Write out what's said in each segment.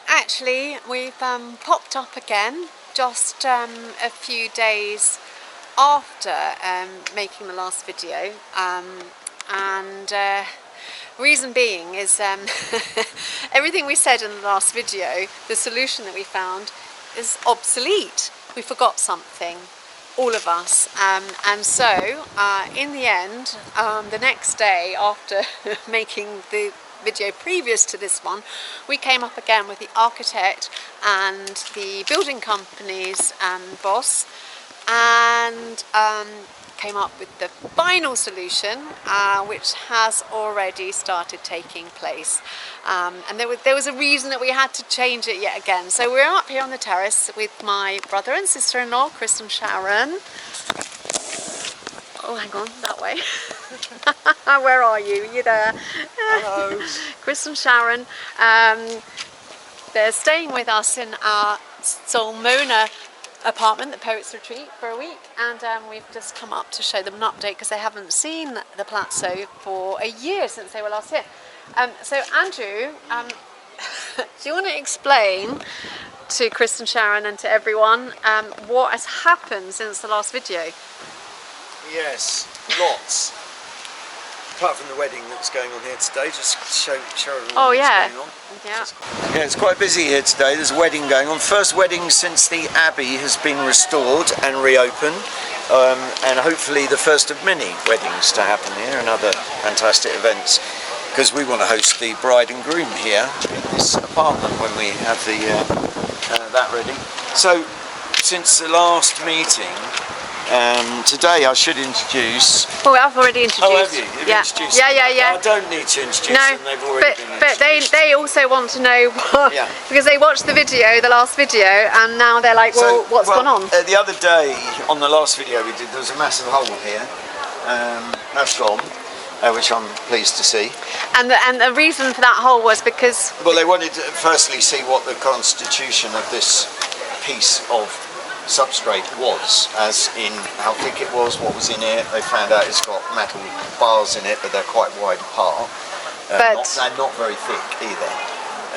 Actually, we've popped up again just a few days after making the last video, and reason being is everything we said in the last video, the solution that we found, is obsolete. We forgot something, all of us, and so in the end, the next day after making the video previous to this one, we came up again with the architect and the building company's boss, and came up with the final solution, which has already started taking place, and there was a reason that we had to change it yet again. So we're up here on the terrace with my brother and sister-in-law, Chris and Sharon. Oh, hang on, that way. Where are you? You there? Hello. Chris and Sharon. They're staying with us in our Solmona apartment, the Poets Retreat, for a week, and we've just come up to show them an update because they haven't seen the Palazzo for a year since they were last here. So Andrew, do you want to explain to Chris and Sharon and to everyone what has happened since the last video? Yes, lots. Apart from the wedding that's going on here today, just show everyone what's going on. Yeah, it's quite busy here today. There's a wedding going on. First wedding since the Abbey has been restored and reopened, and hopefully the first of many weddings to happen here and other fantastic events, because we want to host the bride and groom here in this apartment when we have the that ready. So since the last meeting, today I should introduce... Oh, I've already introduced. Oh, have you? You've introduced them. Yeah. I don't need to introduce them, they've already been introduced. But they also want to know, because they watched the video, the last video, and now they're like, well, what's gone on? The other day, on the last video we did, there was a massive hole here. That's gone, which I'm pleased to see. And the reason for that hole was because... Well, they wanted to firstly see what the constitution of this piece of substrate was, as in how thick it was, what was in it. They found out it's got metal bars in it, but they're quite wide apart. They're not very thick either.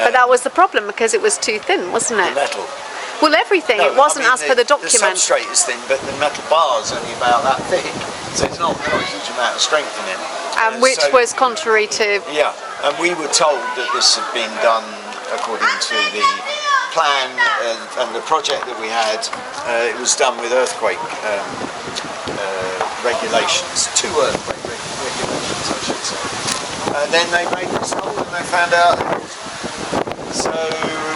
But that was the problem, because it was too thin, wasn't it? The metal. Well, everything. No, it wasn't as per the document. The substrate is thin, but the metal bar's only about that thick, so it's not a huge amount of strength in it. Which was contrary to... Yeah, and we were told that this had been done according to the plan and the project that we had. It was done with earthquake regulations, 2 earthquake regulations I should say. And then they made this hole and they found out, so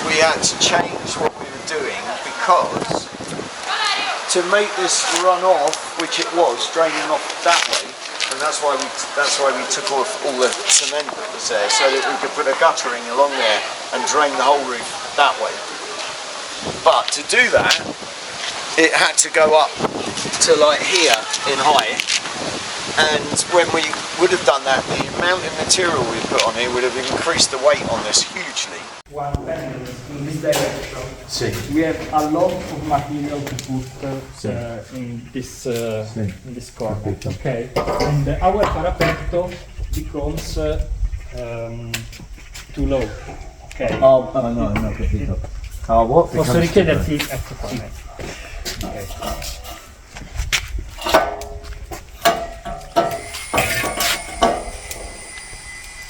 we had to change what we were doing, because to make this run off, which it was draining off that way, and that's why we took off all the cement that was there, so that we could put a guttering along there and drain the whole roof that way. But to do that, it had to go up to like here in height, and when we would have done that, the amount of material we put on here would have increased the weight on this hugely. One panel in this direction. See. We have a lot of material to put in this corner. Okay, and our parapetto becomes too low. Okay. No, capito. What? Posso richiederti, ecco qua. Okay.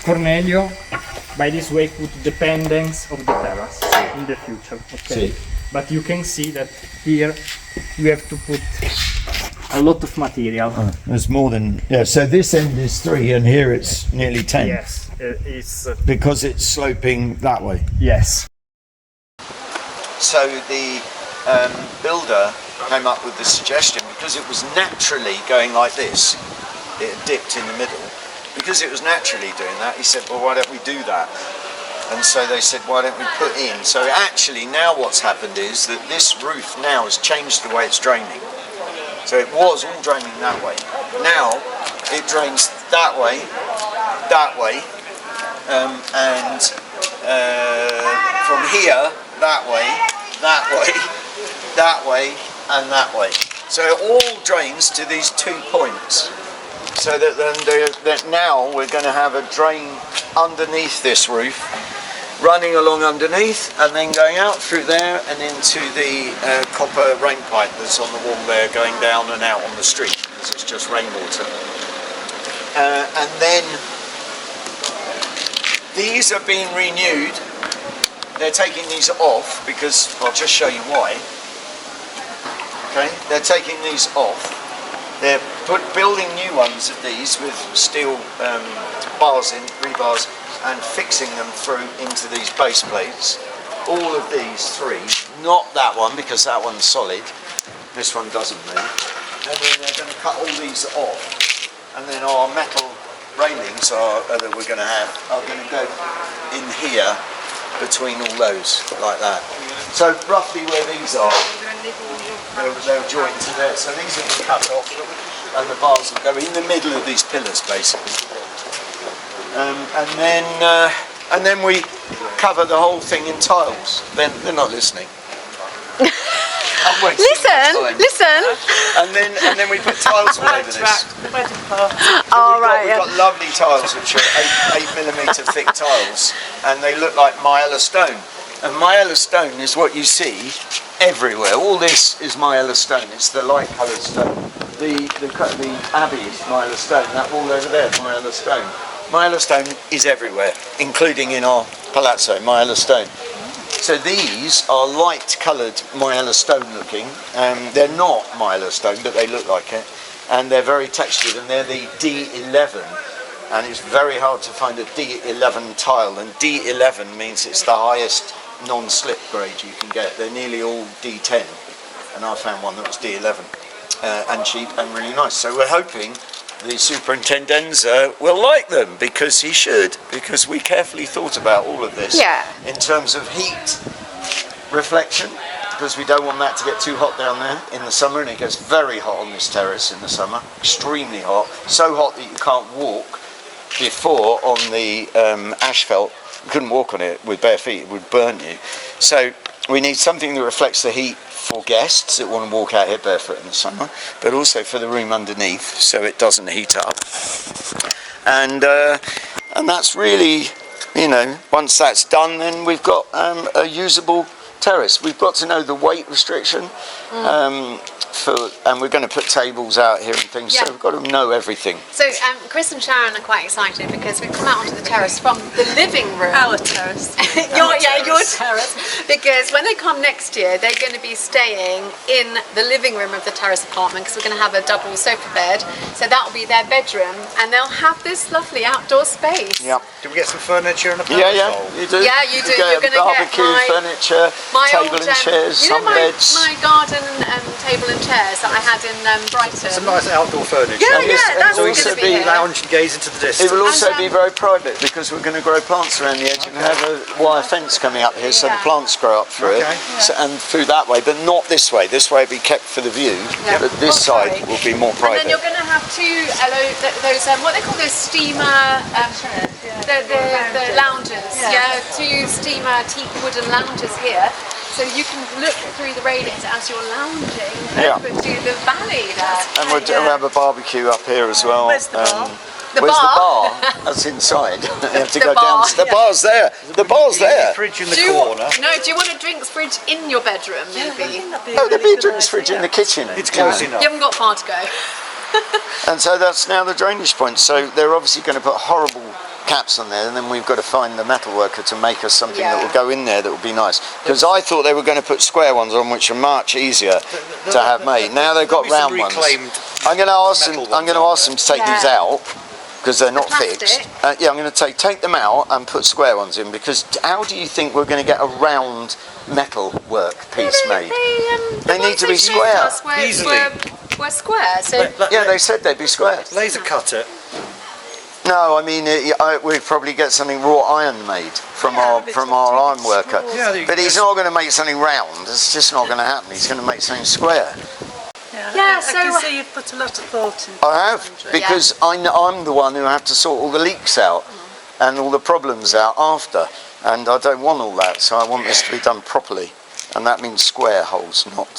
Cornelio, by this way, put the pendants of the terrace in the future. Okay. Sí. But you can see that here you have to put a lot of material. There's more than... Yeah, so this end is 3 and here it's nearly 10. Yes, it's... because it's sloping that way. Yes. So the builder came up with the suggestion, because it was naturally going like this, it dipped in the middle. Because it was naturally doing that, he said, well, why don't we do that? And so they said, why don't we put in? So actually now what's happened is that this roof now has changed the way it's draining. So it was all draining that way. Now it drains that way, and from here, that way, and that way. So it all drains to these 2 points. So that now we're going to have a drain underneath this roof, running along underneath and then going out through there and into the copper rain pipe that's on the wall there, going down and out on the street because it's just rainwater. And then these are being renewed. They're taking these off because I'll just show you why. Okay, they're taking these off. They're building new ones of these with steel bars in, rebars, and fixing them through into these base plates. All of these three, not that one because that one's solid. This one doesn't move. And then they're going to cut all these off, and then our metal railings that we're going to have are going to go in here between all those, like that. So roughly where these are, they'll join to there. So these will be cut off, and the bars will go in the middle of these pillars, basically. And then we cover the whole thing in tiles. Then they're not listening. Listen. And then we put tiles all over this. We've got lovely tiles which are 8mm thick tiles, and they look like Myella stone. And Myella stone is what you see everywhere. All this is Myella stone. It's the light coloured stone. The abbey is Myella stone. That wall over there is Myella stone. Myella stone is everywhere, including in our palazzo, Myella stone. So these are light coloured Myella stone looking. They're not Myella stone, but they look like it. And they're very textured, and they're the D11. And it's very hard to find a D11 tile, and D11 means it's the highest non-slip grade you can get. They're nearly all D10, and I found one that was D11, and cheap and really nice. So we're hoping the superintendent will like them, because he should, because we carefully thought about all of this in terms of heat reflection, because we don't want that to get too hot down there in the summer, and it gets very hot on this terrace in the summer, extremely hot, so hot that you can't walk. Before on the asphalt, you couldn't walk on it with bare feet, it would burn you. So we need something that reflects the heat for guests that want to walk out here barefoot in the summer, but also for the room underneath, so it doesn't heat up. And that's really, you know, once that's done, then we've got a usable terrace. We've got to know the weight restriction, and we're going to put tables out here and things, so we've got to know everything. So Chris and Sharon are quite excited because we've come out onto the terrace from the living room. Our terrace. your terrace. Because when they come next year, they're going to be staying in the living room of the terrace apartment, because we're going to have a double sofa bed. So that will be their bedroom, and they'll have this lovely outdoor space. Yeah. Do we get some furniture and a you do. Yeah, you do. You're going to barbecue get furniture, table and chairs, you know sunbeds. my garden table and chairs that I had in Brighton. Some nice outdoor furniture. That's So all we going to can be here. lounge and gaze into the distance. It will also be very private, because we're going to grow plants around the edge, and have a wire fence coming up here so the plants grow up through it. So, and through that way, but not this way. This way will be kept for the view, but this side will be more private. And then you're going to have two those what they call those steamer the lounges. Two steamer teak wooden lounges here. So you can look through the railings as you're lounging over to the valley there. And we'll have a barbecue up here as well. Where's the bar? Where's the bar? That's inside. You have to go down. The bar's there. The bar's there. Fridge in the corner. Do you want a drinks fridge in your bedroom, maybe? No, there'll be a drinks fridge in the kitchen. It's close enough. You haven't got far to go. And so that's now the drainage point. So they're obviously going to put horrible caps on there, and then we've got to find the metal worker to make us something that will go in there that will be nice. Because I thought they were going to put square ones on, which are much easier to have made. Now they've got round ones. I'm going to ask them to take these out, because they're not fixed. I'm going to take them out and put square ones in, because how do you think we're going to get a round metal work piece made? They need to be square. Easily. We're square, so... Yeah, they said they'd be square. Laser cut it. No, I mean we'd probably get something wraw iron made from our iron worker. But he's not going to make something round. It's just not going to happen. He's going to make something square. I can see you've put a lot of thought into it. I have, because I'm the one who have to sort all the leaks out and all the problems out after, and I don't want all that. So I want this to be done properly, and that means square holes, not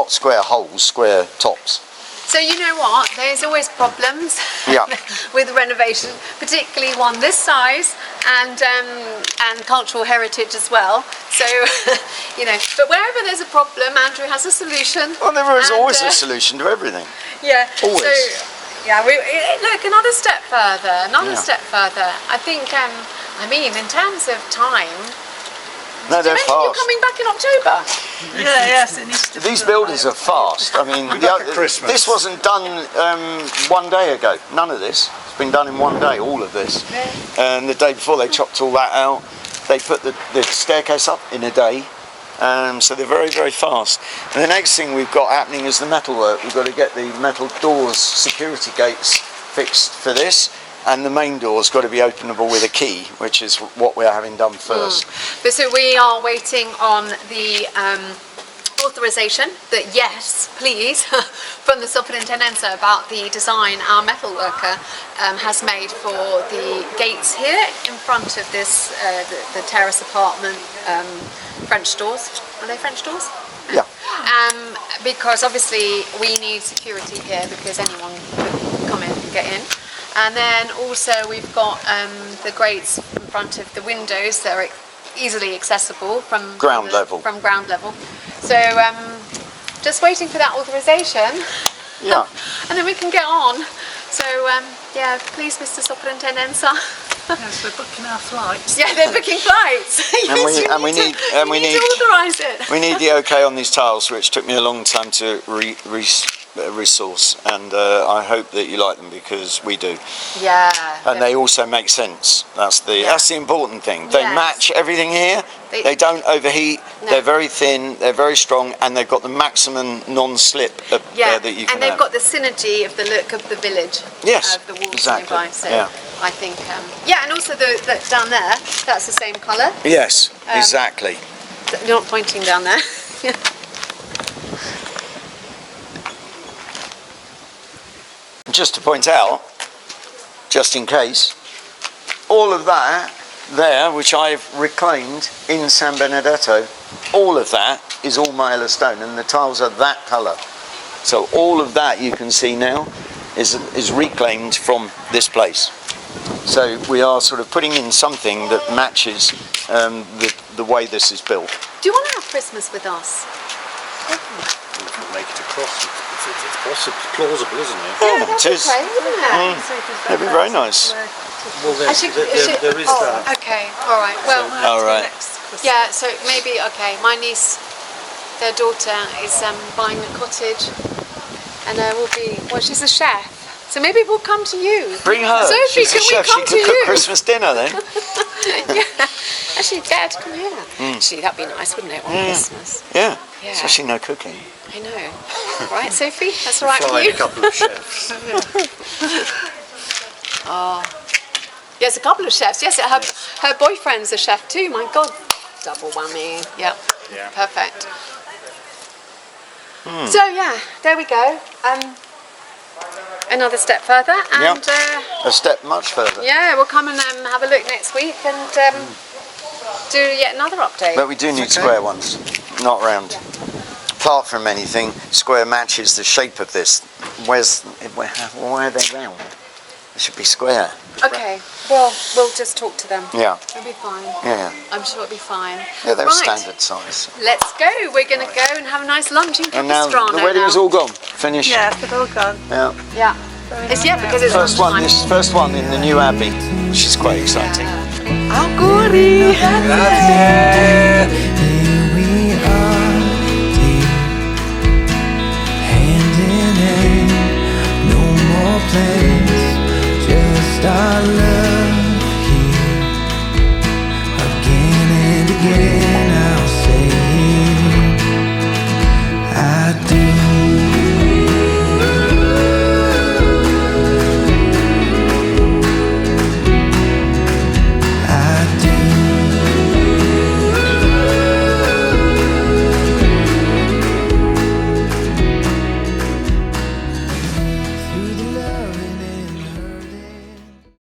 square holes, square tops. So you know what? There's always problems Yeah. with renovation, particularly one this size and cultural heritage as well. So you know, but wherever there's a problem, Andrew has a solution. Well, there is And, always a solution to everything. Yeah. Always. So yeah, look, another step further. Another Yeah. step further. I think. I mean, in terms of time. No, they're You mentioned you're fast. coming back in October. Yeah, yes, it needs to be These done buildings by are fast. I mean, We're back at Christmas. this wasn't done one day ago. None of this. It's been done in one day, all of this. And the day before they chopped all that out. They put the staircase up in a day. So they're very, very fast. And the next thing we've got happening is the metal work. We've got to get the metal doors, security gates fixed for this. And the main door's got to be openable with a key, which is what we're having done first. But so we are waiting on the authorization that yes, please, from the Superintendenza about the design our metal worker has made for the gates here in front of this, the terrace apartment French doors. Are they French doors? Yeah. Because obviously we need security here because anyone could come in and get in. And then also we've got the grates in front of the windows that are easily accessible from Ground level. From ground level. So just waiting for that authorization. Yeah. And then we can get on. So yeah, please, Mr. Superintendenza. Yes, we're booking our flights. Yeah, they're booking flights. And we need to authorise it. We need the okay on these tiles, which took me a long time to resource, and I hope that you like them because we do. Yeah. And they also make sense. That's the important thing. They Yes. match everything here. They- They don't overheat. No. They're very thin. They're very strong, and they've got the maximum non-slip that you can and they've have. got the synergy of the look of the village. Yes, Of the walls exactly, nearby. So yeah. I think, and also the down there, that's the same colour. Yes, exactly. You're not pointing down there. Just to point out, just in case, all of that there, which I've reclaimed in San Benedetto, all of that is all Mailer stone, and the tiles are that colour. So all of that you can see now is reclaimed from this place. So we are sort of putting in something that matches the way this is built. Do you want to have Christmas with us? Make it across. It's possible, plausible, isn't it? Yeah, that'd it be is. great, wouldn't it? That'd be very nice. Well, there is that. Okay, all right. Well, All right. yeah. So maybe my niece, their daughter is buying a cottage, and we'll be. Well, she's a chef, so maybe we'll come to you. Bring her. Sophie, She's a can chef. we come She to could cook you? Christmas dinner then. Yeah. Actually, get her to come here. Actually, that'd be nice, wouldn't it? On Christmas. Yeah. Yeah. Especially no cooking. I know. Right, Sophie? That's all right Flying a with you? couple of chefs. Yes, a couple of chefs. Yes, her boyfriend's a chef too. My God, double whammy. Yep. Yeah. Perfect. So yeah, there we go. Another step further, and A step much further. yeah, we'll come and have a look next week and do yet another update. But we do need square ones, not round. Apart from anything, square matches the shape of this. Why are they round? They should be square. Okay, well, we'll just talk to them. Yeah. It'll be fine. Yeah. I'm sure it'll be fine. Yeah, they're Right. standard size. Let's go. We're going to go and have a nice lunch in And now Capistrano the wedding's now. all gone. Finished. Yeah, they've all gone. Yeah. Yeah. It's because it's First one. lunchtime. This first one in the new abbey, which is quite exciting. Auguri!